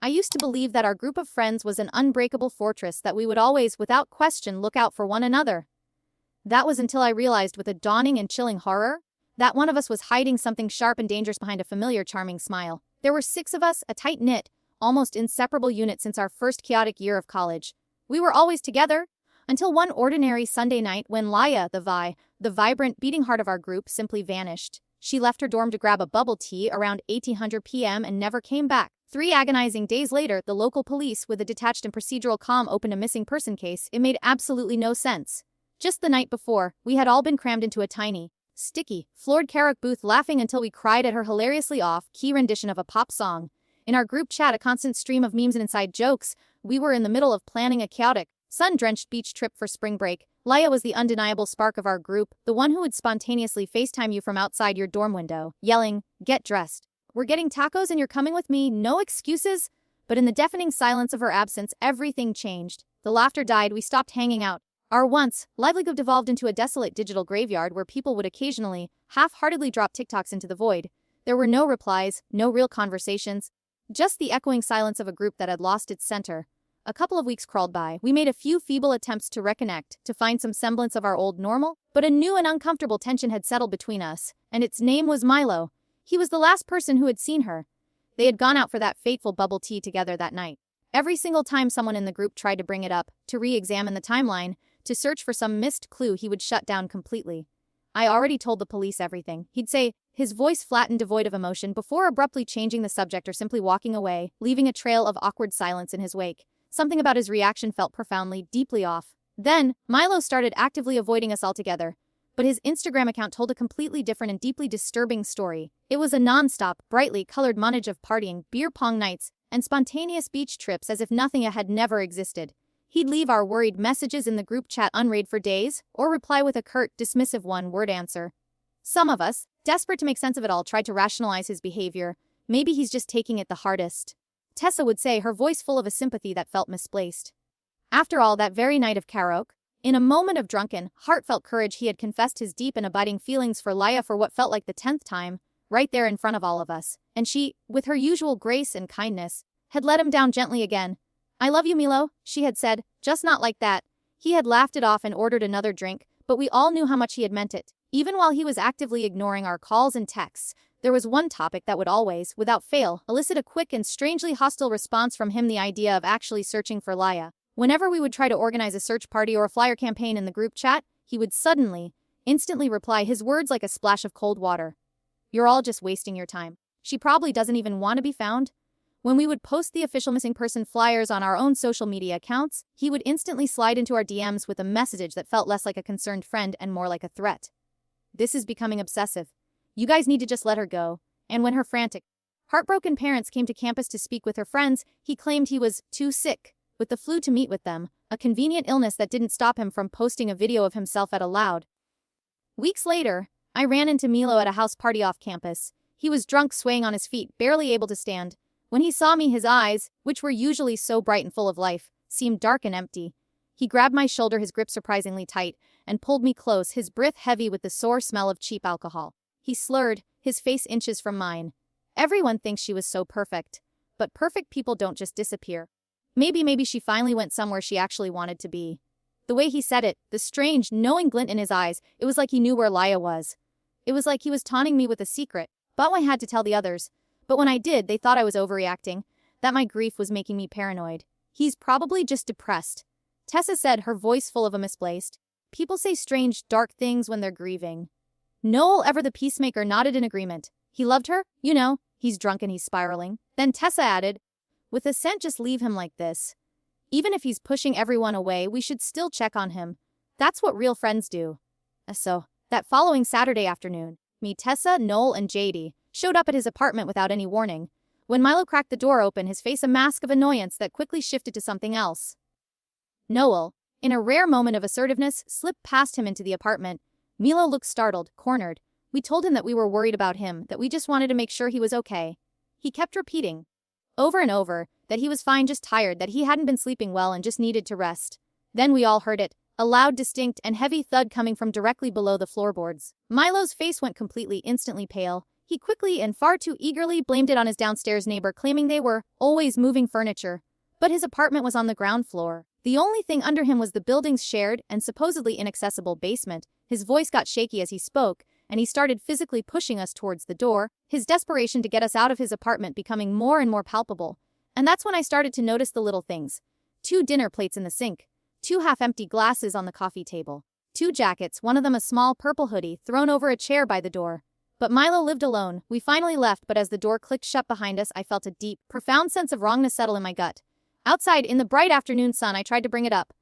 I used to believe that our group of friends was an unbreakable fortress that we would always, without question, look out for one another. That was until I realized with a dawning and chilling horror that one of us was hiding something sharp and dangerous behind a familiar charming smile. There were 6 of us, a tight-knit, almost inseparable unit since our first chaotic year of college. We were always together, until one ordinary Sunday night when Laya, the vibrant, beating heart of our group, simply vanished. She left her dorm to grab a bubble tea around 1800 p.m. and never came back. 3 agonizing days later, the local police, with a detached and procedural calm, opened a missing person case. It made absolutely no sense. Just the night before, we had all been crammed into a tiny, sticky, floored karaoke booth laughing until we cried at her hilariously off-key rendition of a pop song. In our group chat, a constant stream of memes and inside jokes, we were in the middle of planning a chaotic, sun-drenched beach trip for spring break. Laya was the undeniable spark of our group, the one who would spontaneously FaceTime you from outside your dorm window, yelling, "Get dressed. We're getting tacos and you're coming with me, no excuses." But in the deafening silence of her absence, everything changed. The laughter died, we stopped hanging out. Our once lively group devolved into a desolate digital graveyard where people would occasionally, half-heartedly drop TikToks into the void. There were no replies, no real conversations, just the echoing silence of a group that had lost its center. A couple of weeks crawled by. We made a few feeble attempts to reconnect, to find some semblance of our old normal, but a new and uncomfortable tension had settled between us, and its name was Milo. He was the last person who had seen her. They had gone out for that fateful bubble tea together that night. Every single time someone in the group tried to bring it up, to re-examine the timeline, to search for some missed clue, he would shut down completely. "I already told the police everything," he'd say, his voice flat and devoid of emotion, before abruptly changing the subject or simply walking away, leaving a trail of awkward silence in his wake. Something about his reaction felt profoundly, deeply off. Then, Milo started actively avoiding us altogether. But his Instagram account told a completely different and deeply disturbing story. It was a non-stop, brightly colored montage of partying, beer pong nights, and spontaneous beach trips as if nothing had never existed. He'd leave our worried messages in the group chat unread for days, or reply with a curt, dismissive one-word answer. Some of us, desperate to make sense of it all, tried to rationalize his behavior. Maybe he's just taking it the hardest. Tessa would say, her voice full of a sympathy that felt misplaced. After all, that very night of karaoke, in a moment of drunken, heartfelt courage, he had confessed his deep and abiding feelings for Laya for what felt like the 10th time, right there in front of all of us. And she, with her usual grace and kindness, had let him down gently again. "I love you, Milo," she had said, just not like that. He had laughed it off and ordered another drink, but we all knew how much he had meant it. Even while he was actively ignoring our calls and texts, there was one topic that would always, without fail, elicit a quick and strangely hostile response from him: the idea of actually searching for Laya. Whenever we would try to organize a search party or a flyer campaign in the group chat, he would suddenly, instantly reply, his words like a splash of cold water. "You're all just wasting your time. She probably doesn't even want to be found." When we would post the official missing person flyers on our own social media accounts, he would instantly slide into our DMs with a message that felt less like a concerned friend and more like a threat. "This is becoming obsessive. You guys need to just let her go." And when her frantic, heartbroken parents came to campus to speak with her friends, he claimed he was too sick with the flu to meet with them, a convenient illness that didn't stop him from posting a video of himself at a loud. Weeks later, I ran into Milo at a house party off campus. He was drunk, swaying on his feet, barely able to stand. When he saw me, his eyes, which were usually so bright and full of life, seemed dark and empty. He grabbed my shoulder, his grip surprisingly tight, and pulled me close, his breath heavy with the sour smell of cheap alcohol. He slurred, his face inches from mine. "Everyone thinks she was so perfect. But perfect people don't just disappear. Maybe she finally went somewhere she actually wanted to be." The way he said it, the strange, knowing glint in his eyes, it was like he knew where Laya was. It was like he was taunting me with a secret, but I had to tell the others. But when I did, they thought I was overreacting, that my grief was making me paranoid. "He's probably just depressed," Tessa said, her voice full of a misplaced. "People say strange, dark things when they're grieving." Noel, ever the peacemaker, nodded in agreement. "He loved her, you know. He's drunk and he's spiraling." Then Tessa added, with assent, "Just leave him like this. Even if he's pushing everyone away, we should still check on him. That's what real friends do." So, that following Saturday afternoon, me, Tessa, Noel, and JD showed up at his apartment without any warning. When Milo cracked the door open, his face a mask of annoyance that quickly shifted to something else. Noel, in a rare moment of assertiveness, slipped past him into the apartment. Milo looked startled, cornered. We told him that we were worried about him, that we just wanted to make sure he was okay. He kept repeating, over and over, that he was fine, just tired, that he hadn't been sleeping well and just needed to rest. Then we all heard it, a loud, distinct, and heavy thud coming from directly below the floorboards. Milo's face went completely, instantly pale. He quickly and far too eagerly blamed it on his downstairs neighbor, claiming they were always moving furniture. But his apartment was on the ground floor. The only thing under him was the building's shared and supposedly inaccessible basement. His voice got shaky as he spoke, and he started physically pushing us towards the door, his desperation to get us out of his apartment becoming more and more palpable. And that's when I started to notice the little things. 2 dinner plates in the sink, 2 half-empty glasses on the coffee table, 2 jackets, one of them a small purple hoodie, thrown over a chair by the door. But Milo lived alone. We finally left, but as the door clicked shut behind us, I felt a deep, profound sense of wrongness settle in my gut. Outside, in the bright afternoon sun, I tried to bring it up.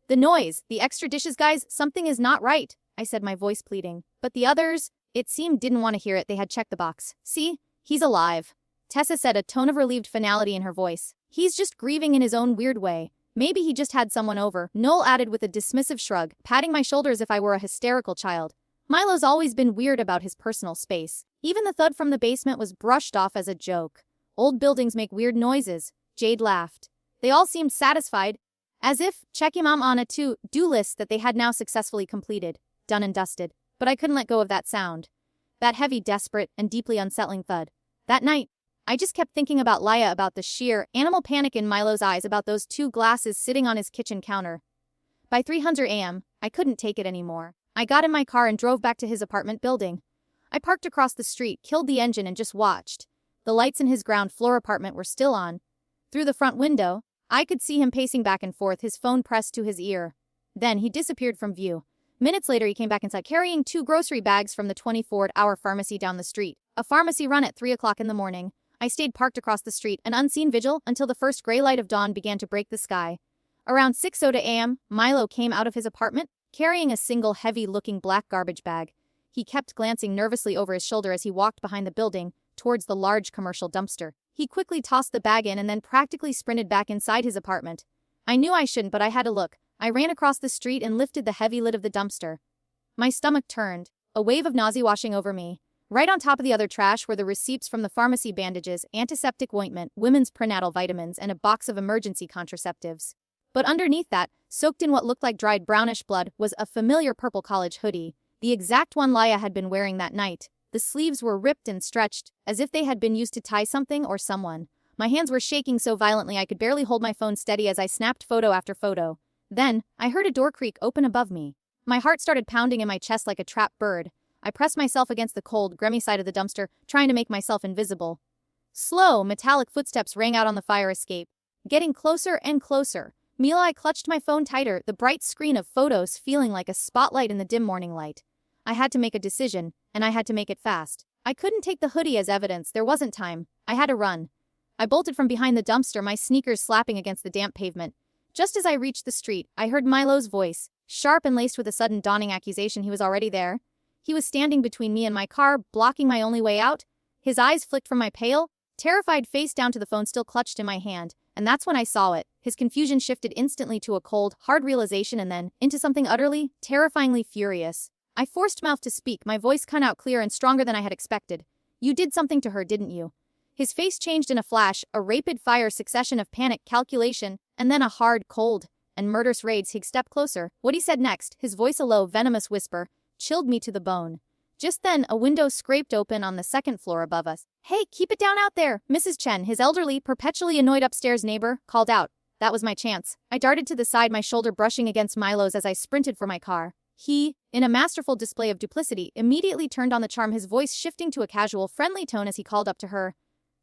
"The noise, the extra dishes, guys, something is not right," I said, my voice pleading. But the others, it seemed, didn't want to hear it. They had checked the box. "See? He's alive," Tessa said, a tone of relieved finality in her voice. "He's just grieving in his own weird way. Maybe he just had someone over," Noel added with a dismissive shrug, patting my shoulder as if I were a hysterical child. Milo's always been weird about his personal space. Even the thud from the basement was brushed off as a joke. "Old buildings make weird noises," Jade laughed. They all seemed satisfied, as if checking mom on a to-do list that they had now successfully completed, done and dusted. But I couldn't let go of that sound. That heavy, desperate, and deeply unsettling thud. That night, I just kept thinking about Laya, about the sheer, animal panic in Milo's eyes, about those 2 glasses sitting on his kitchen counter. By 3:00 a.m., I couldn't take it anymore. I got in my car and drove back to his apartment building. I parked across the street, killed the engine, and just watched. The lights in his ground floor apartment were still on. Through the front window, I could see him pacing back and forth, his phone pressed to his ear. Then he disappeared from view. Minutes later, he came back inside, carrying 2 grocery bags from the 24-hour pharmacy down the street. A pharmacy run at 3 o'clock in the morning. I stayed parked across the street, an unseen vigil, until the first gray light of dawn began to break the sky. Around 6:00 a.m., Milo came out of his apartment, carrying a single heavy-looking black garbage bag. He kept glancing nervously over his shoulder as he walked behind the building, towards the large commercial dumpster. He quickly tossed the bag in and then practically sprinted back inside his apartment. I knew I shouldn't, but I had to look. I ran across the street and lifted the heavy lid of the dumpster. My stomach turned, a wave of nausea washing over me. Right on top of the other trash were the receipts from the pharmacy: bandages, antiseptic ointment, women's prenatal vitamins, and a box of emergency contraceptives. But underneath that, soaked in what looked like dried brownish blood, was a familiar purple college hoodie, the exact one Laya had been wearing that night. The sleeves were ripped and stretched, as if they had been used to tie something or someone. My hands were shaking so violently I could barely hold my phone steady as I snapped photo after photo. Then, I heard a door creak open above me. My heart started pounding in my chest like a trapped bird. I pressed myself against the cold, grimy side of the dumpster, trying to make myself invisible. Slow, metallic footsteps rang out on the fire escape. Getting closer and closer. Meanwhile, I clutched my phone tighter, the bright screen of photos feeling like a spotlight in the dim morning light. I had to make a decision, and I had to make it fast. I couldn't take the hoodie as evidence, there wasn't time. I had to run. I bolted from behind the dumpster, my sneakers slapping against the damp pavement. Just as I reached the street, I heard Milo's voice, sharp and laced with a sudden dawning accusation. He was already there. He was standing between me and my car, blocking my only way out. His eyes flicked from my pale, terrified face down to the phone still clutched in my hand, and that's when I saw it. His confusion shifted instantly to a cold, hard realization and then into something utterly, terrifyingly furious. I forced mouth to speak, my voice cut out clear and stronger than I had expected. "You did something to her, didn't you?" His face changed in a flash, a rapid-fire succession of panic, calculation, and then a hard, cold, and murderous rage. He stepped closer. What he said next, his voice a low, venomous whisper, chilled me to the bone. Just then, a window scraped open on the second floor above us. "Hey, keep it down out there!" Mrs. Chen, his elderly, perpetually annoyed upstairs neighbor, called out. That was my chance. I darted to the side, my shoulder brushing against Milo's as I sprinted for my car. He, in a masterful display of duplicity, immediately turned on the charm, his voice shifting to a casual, friendly tone as he called up to her.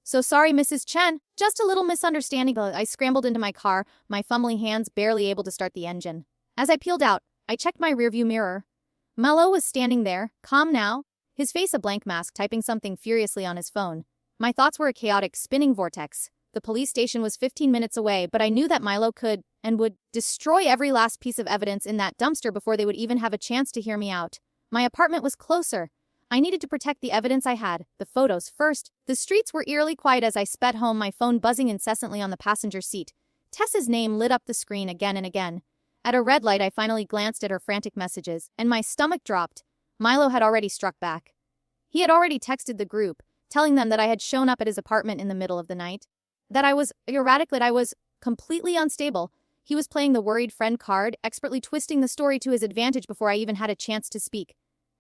"So sorry, Mrs. Chen. Just a little misunderstanding." I scrambled into my car, my fumbling hands barely able to start the engine. As I peeled out, I checked my rearview mirror. Milo was standing there, calm now, his face a blank mask, typing something furiously on his phone. My thoughts were a chaotic, spinning vortex. The police station was 15 minutes away, but I knew that Milo could, and would, destroy every last piece of evidence in that dumpster before they would even have a chance to hear me out. My apartment was closer. I needed to protect the evidence I had, the photos first. The streets were eerily quiet as I sped home, my phone buzzing incessantly on the passenger seat. Tessa's name lit up the screen again and again. At a red light, I finally glanced at her frantic messages, and my stomach dropped. Milo had already struck back. He had already texted the group, telling them that I had shown up at his apartment in the middle of the night. That I was erratic, that I was completely unstable. He was playing the worried friend card, expertly twisting the story to his advantage before I even had a chance to speak.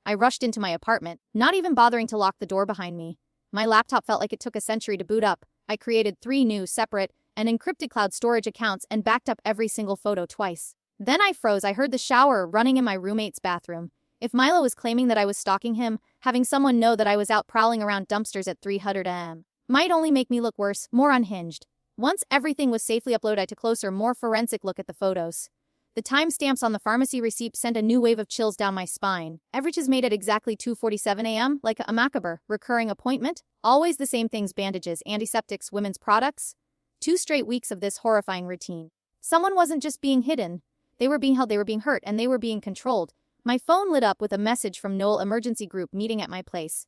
I rushed into my apartment, not even bothering to lock the door behind me. My laptop felt like it took a century to boot up. I created 3 new, separate, and encrypted cloud storage accounts and backed up every single photo twice. Then I froze. I heard the shower running in my roommate's bathroom. If Milo was claiming that I was stalking him, having someone know that I was out prowling around dumpsters at 300 am might only make me look worse, more unhinged. Once everything was safely uploaded, I took a closer, more forensic look at the photos. The timestamps on the pharmacy receipt sent a new wave of chills down my spine. Averages made at exactly 2:47 a.m., like a macabre, recurring appointment. Always the same things: bandages, antiseptics, women's products. 2 straight weeks of this horrifying routine. Someone wasn't just being hidden. They were being held, they were being hurt, and they were being controlled. My phone lit up with a message from Noel emergency group meeting at my place.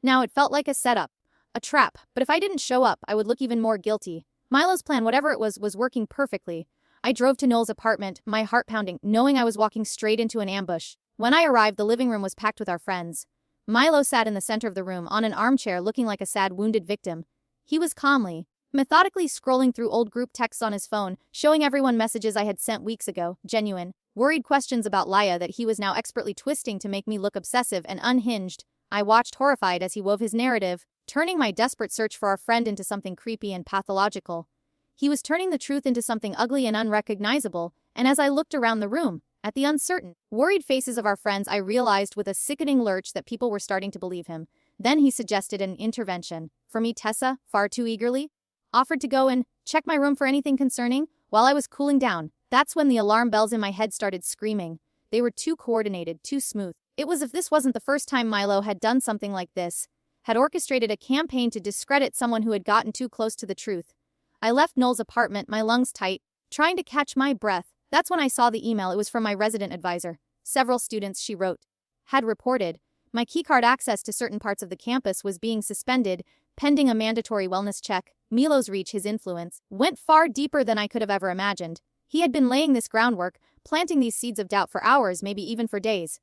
Now it felt like a setup. A trap, but if I didn't show up, I would look even more guilty. Milo's plan, whatever it was working perfectly. I drove to Noel's apartment, my heart pounding, knowing I was walking straight into an ambush. When I arrived, the living room was packed with our friends. Milo sat in the center of the room on an armchair looking like a sad, wounded victim. He was calmly, methodically scrolling through old group texts on his phone, showing everyone messages I had sent weeks ago, genuine, worried questions about Laya that he was now expertly twisting to make me look obsessive and unhinged. I watched horrified as he wove his narrative, turning my desperate search for our friend into something creepy and pathological. He was turning the truth into something ugly and unrecognizable, and as I looked around the room, at the uncertain, worried faces of our friends, I realized with a sickening lurch that people were starting to believe him. Then he suggested an intervention. For me, Tessa, far too eagerly, offered to go and check my room for anything concerning. While I was cooling down, that's when the alarm bells in my head started screaming. They were too coordinated, too smooth. It was as if this wasn't the first time Milo had done something like this, had orchestrated a campaign to discredit someone who had gotten too close to the truth. I left Noel's apartment, my lungs tight, trying to catch my breath. That's when I saw the email. It was from my resident advisor. Several students, she wrote, had reported my keycard access to certain parts of the campus was being suspended, pending a mandatory wellness check. Milo's reach, his influence, went far deeper than I could have ever imagined. He had been laying this groundwork, planting these seeds of doubt for hours, maybe even for days.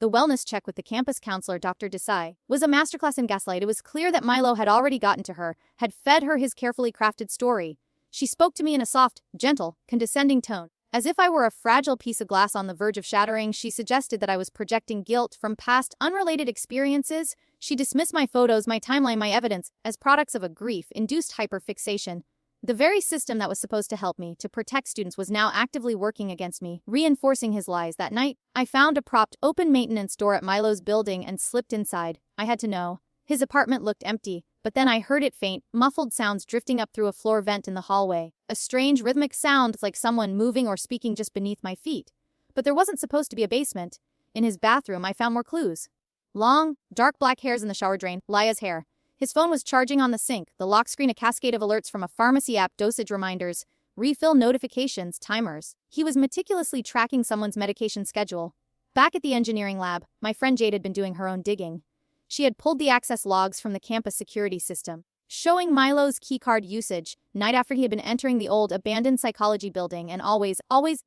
The wellness check with the campus counselor, Dr. Desai, was a masterclass in gaslight. It was clear that Milo had already gotten to her, had fed her his carefully crafted story. She spoke to me in a soft, gentle, condescending tone. As if I were a fragile piece of glass on the verge of shattering, she suggested that I was projecting guilt from past, unrelated experiences. She dismissed my photos, my timeline, my evidence, as products of a grief-induced hyperfixation. The very system that was supposed to help me, to protect students, was now actively working against me, reinforcing his lies. That night, I found a propped, open maintenance door at Milo's building and slipped inside. I had to know. His apartment looked empty, but then I heard it faint, muffled sounds drifting up through a floor vent in the hallway. A strange, rhythmic sound like someone moving or speaking just beneath my feet. But there wasn't supposed to be a basement. In his bathroom, I found more clues. Long, dark black hairs in the shower drain, Laya's hair. His phone was charging on the sink, the lock screen a cascade of alerts from a pharmacy app, dosage reminders, refill notifications, timers. He was meticulously tracking someone's medication schedule. Back at the engineering lab, my friend Jade had been doing her own digging. She had pulled the access logs from the campus security system, showing Milo's keycard usage, night after he had been entering the old, abandoned psychology building and always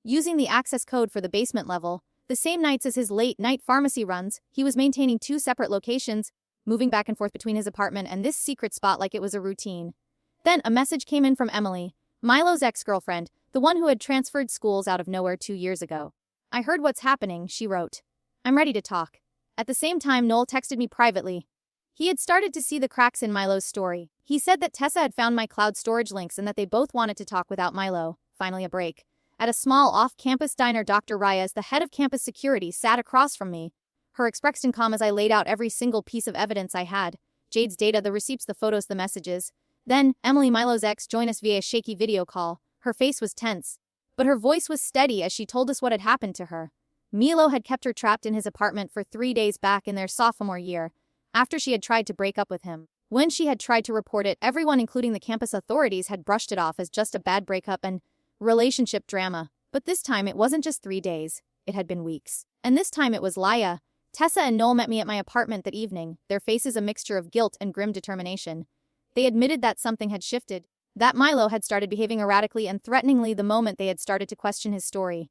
using the access code for the basement level. The same nights as his late-night pharmacy runs, he was maintaining 2 separate locations, moving back and forth between his apartment and this secret spot like it was a routine. Then a message came in from Emily, Milo's ex-girlfriend, the one who had transferred schools out of nowhere 2 years ago. I heard what's happening, she wrote. I'm ready to talk. At the same time, Noel texted me privately. He had started to see the cracks in Milo's story. He said that Tessa had found my cloud storage links and that they both wanted to talk without Milo. Finally a break. At a small off-campus diner, Dr. Reyes, the head of campus security, sat across from me. Her expression calm as I laid out every single piece of evidence I had. Jade's data, the receipts, the photos, the messages. Then, Emily, Milo's ex, joined us via a shaky video call. Her face was tense, but her voice was steady as she told us what had happened to her. Milo had kept her trapped in his apartment for 3 days back in their sophomore year, after she had tried to break up with him. When she had tried to report it, everyone, including the campus authorities, had brushed it off as just a bad breakup and relationship drama. But this time it wasn't just 3 days. It had been weeks. And this time it was Laya. Tessa and Noel met me at my apartment that evening, their faces a mixture of guilt and grim determination. They admitted that something had shifted, that Milo had started behaving erratically and threateningly the moment they had started to question his story.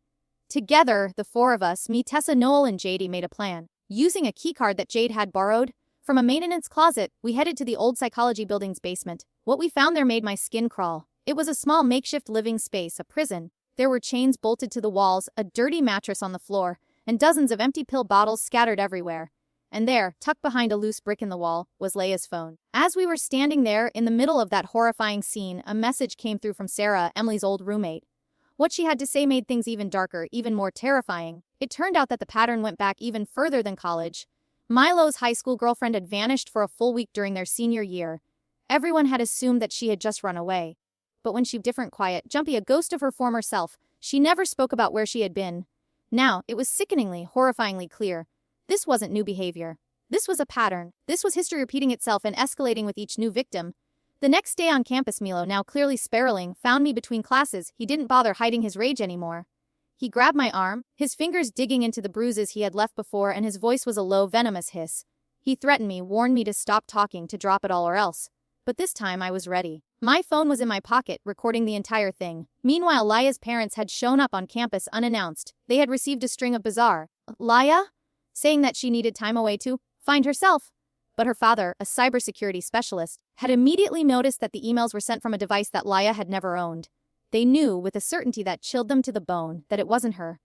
Together, the 4 of us, me, Tessa, Noel, and Jade, made a plan. Using a keycard that Jade had borrowed from a maintenance closet, we headed to the old psychology building's basement. What we found there made my skin crawl. It was a small makeshift living space, a prison. There were chains bolted to the walls, a dirty mattress on the floor, and dozens of empty pill bottles scattered everywhere. And there, tucked behind a loose brick in the wall, was Leia's phone. As we were standing there in the middle of that horrifying scene, a message came through from Sarah, Emily's old roommate. What she had to say made things even darker, even more terrifying. It turned out that the pattern went back even further than college. Milo's high school girlfriend had vanished for a full week during their senior year. Everyone had assumed that she had just run away. But when she was different, quiet, jumpy, a ghost of her former self, she never spoke about where she had been. Now, it was sickeningly, horrifyingly clear. This wasn't new behavior. This was a pattern. This was history repeating itself and escalating with each new victim. The next day on campus, Milo, now clearly spiraling, found me between classes. He didn't bother hiding his rage anymore. He grabbed my arm, his fingers digging into the bruises he had left before, and his voice was a low, venomous hiss. He threatened me, warned me to stop talking, to drop it all or else. But this time I was ready. My phone was in my pocket, recording the entire thing. Meanwhile, Leia's parents had shown up on campus unannounced. They had received a string of bizarre Leia? Saying that she needed time away to find herself. But her father, a cybersecurity specialist, had immediately noticed that the emails were sent from a device that Leia had never owned. They knew, with a certainty that chilled them to the bone, that it wasn't her.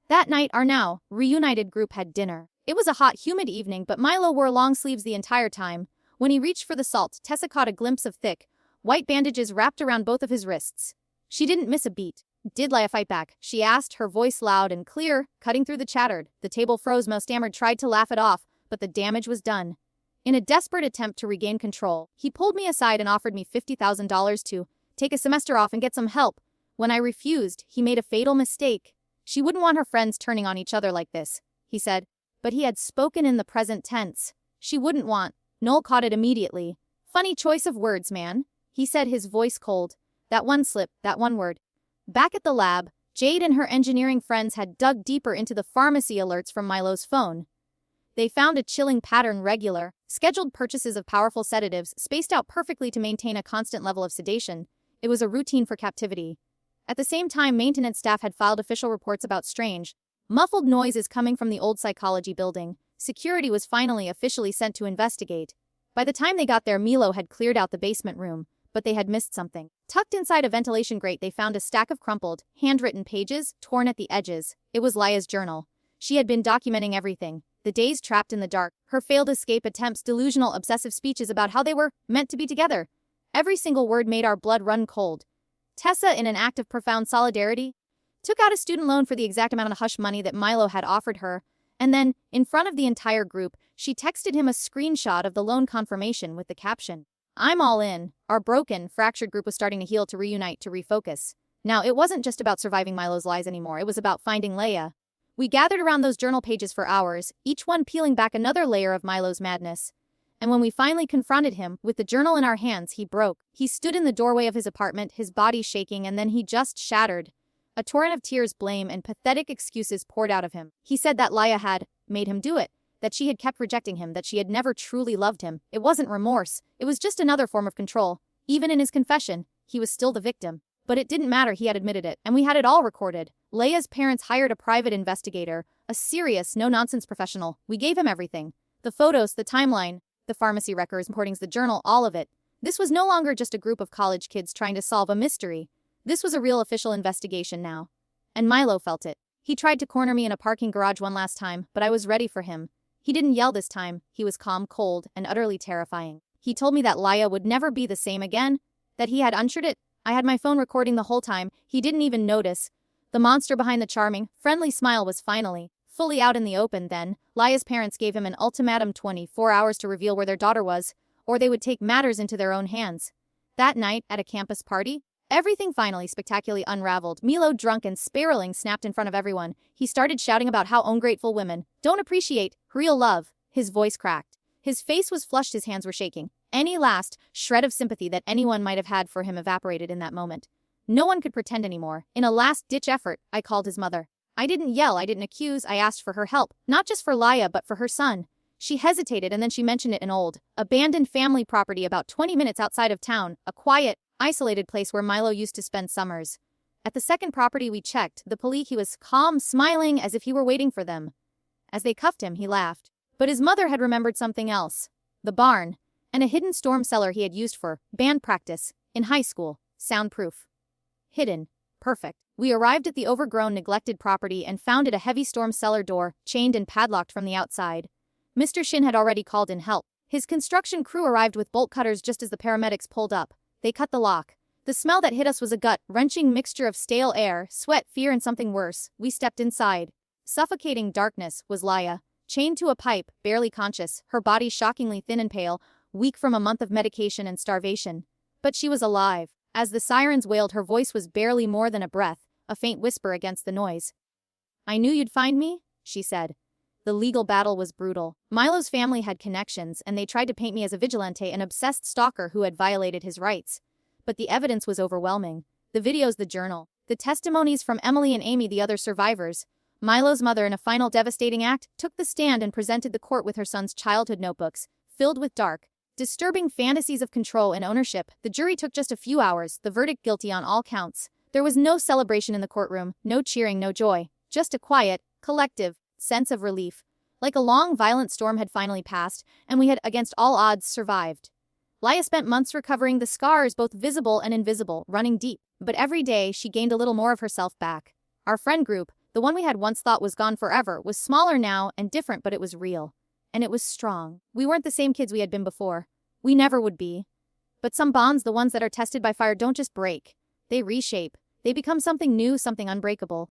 That night, our now reunited group had dinner. It was a hot, humid evening, but Milo wore long sleeves the entire time. When he reached for the salt, Tessa caught a glimpse of thick, white bandages wrapped around both of his wrists. She didn't miss a beat. Did Leia fight back? She asked, her voice loud and clear, cutting through the chatter. The table froze. Mo stammered, tried to laugh it off, but the damage was done. In a desperate attempt to regain control, he pulled me aside and offered me $50,000 to take a semester off and get some help. When I refused, he made a fatal mistake. She wouldn't want her friends turning on each other like this, he said. But he had spoken in the present tense. She wouldn't want. Noel caught it immediately. Funny choice of words, man, he said, his voice cold. That one slip, that one word. Back at the lab, Jade and her engineering friends had dug deeper into the pharmacy alerts from Milo's phone. They found a chilling pattern: regular, scheduled purchases of powerful sedatives, spaced out perfectly to maintain a constant level of sedation. It was a routine for captivity. At the same time, maintenance staff had filed official reports about strange, muffled noises coming from the old psychology building. Security was finally officially sent to investigate. By the time they got there, Milo had cleared out the basement room, but they had missed something. Tucked inside a ventilation grate, they found a stack of crumpled, handwritten pages, torn at the edges. It was Leia's journal. She had been documenting everything. The days trapped in the dark, her failed escape attempts, delusional, obsessive speeches about how they were meant to be together. Every single word made our blood run cold. Tessa, in an act of profound solidarity, took out a student loan for the exact amount of hush money that Milo had offered her, and then, in front of the entire group, she texted him a screenshot of the loan confirmation with the caption, "I'm all in." Our broken, fractured group was starting to heal, to reunite, to refocus. Now, it wasn't just about surviving Milo's lies anymore, it was about finding Leia. We gathered around those journal pages for hours, each one peeling back another layer of Milo's madness. And when we finally confronted him, with the journal in our hands, he broke. He stood in the doorway of his apartment, his body shaking, and then he just shattered. A torrent of tears, blame, and pathetic excuses poured out of him. He said that Leia had made him do it, that she had kept rejecting him, that she had never truly loved him. It wasn't remorse, it was just another form of control. Even in his confession, he was still the victim. But it didn't matter, he had admitted it, and we had it all recorded. Leia's parents hired a private investigator, a serious, no-nonsense professional. We gave him everything. The photos, the timeline, the pharmacy records, recordings, the journal, all of it. This was no longer just a group of college kids trying to solve a mystery. This was a real official investigation now. And Milo felt it. He tried to corner me in a parking garage one last time, but I was ready for him. He didn't yell this time. He was calm, cold, and utterly terrifying. He told me that Leia would never be the same again, that he had unshored it. I had my phone recording the whole time. He didn't even notice. The monster behind the charming, friendly smile was finally fully out in the open then. Leia's parents gave him an ultimatum: 24 hours to reveal where their daughter was, or they would take matters into their own hands. That night, at a campus party, everything finally spectacularly unraveled. Milo, drunk and spiraling, snapped in front of everyone. He started shouting about how ungrateful women don't appreciate real love. His voice cracked. His face was flushed, his hands were shaking. Any last shred of sympathy that anyone might have had for him evaporated in that moment. No one could pretend anymore. In a last-ditch effort, I called his mother. I didn't yell, I didn't accuse, I asked for her help. Not just for Leia, but for her son. She hesitated, and then she mentioned it: an old, abandoned family property about 20 minutes outside of town, a quiet, isolated place where Milo used to spend summers. At the second property we checked, the police, he was calm, smiling as if he were waiting for them. As they cuffed him, he laughed. But his mother had remembered something else. The barn, and a hidden storm cellar he had used for band practice in high school. Soundproof. Hidden. Perfect. We arrived at the overgrown, neglected property and found it a heavy storm cellar door, chained and padlocked from the outside. Mr. Shin had already called in help. His construction crew arrived with bolt cutters just as the paramedics pulled up. They cut the lock. The smell that hit us was a gut-wrenching mixture of stale air, sweat, fear, and something worse. We stepped inside. Suffocating darkness was Laya, chained to a pipe, barely conscious, her body shockingly thin and pale, weak from a month of medication and starvation. But she was alive. As the sirens wailed, her voice was barely more than a breath, a faint whisper against the noise. "I knew you'd find me," she said. The legal battle was brutal. Milo's family had connections, and they tried to paint me as a vigilante, an obsessed stalker who had violated his rights. But the evidence was overwhelming. The videos, the journal, the testimonies from Emily and Amy, the other survivors. Milo's mother, in a final devastating act, took the stand and presented the court with her son's childhood notebooks, filled with dark, disturbing fantasies of control and ownership. The jury took just a few hours, the verdict guilty on all counts. There was no celebration in the courtroom, no cheering, no joy. Just a quiet, collective sense of relief. Like a long, violent storm had finally passed, and we had, against all odds, survived. Laya spent months recovering, the scars, both visible and invisible, running deep. But every day, she gained a little more of herself back. Our friend group, the one we had once thought was gone forever, was smaller now and different, but it was real. And it was strong. We weren't the same kids we had been before. We never would be. But some bonds, the ones that are tested by fire, don't just break. They reshape. They become something new, something unbreakable.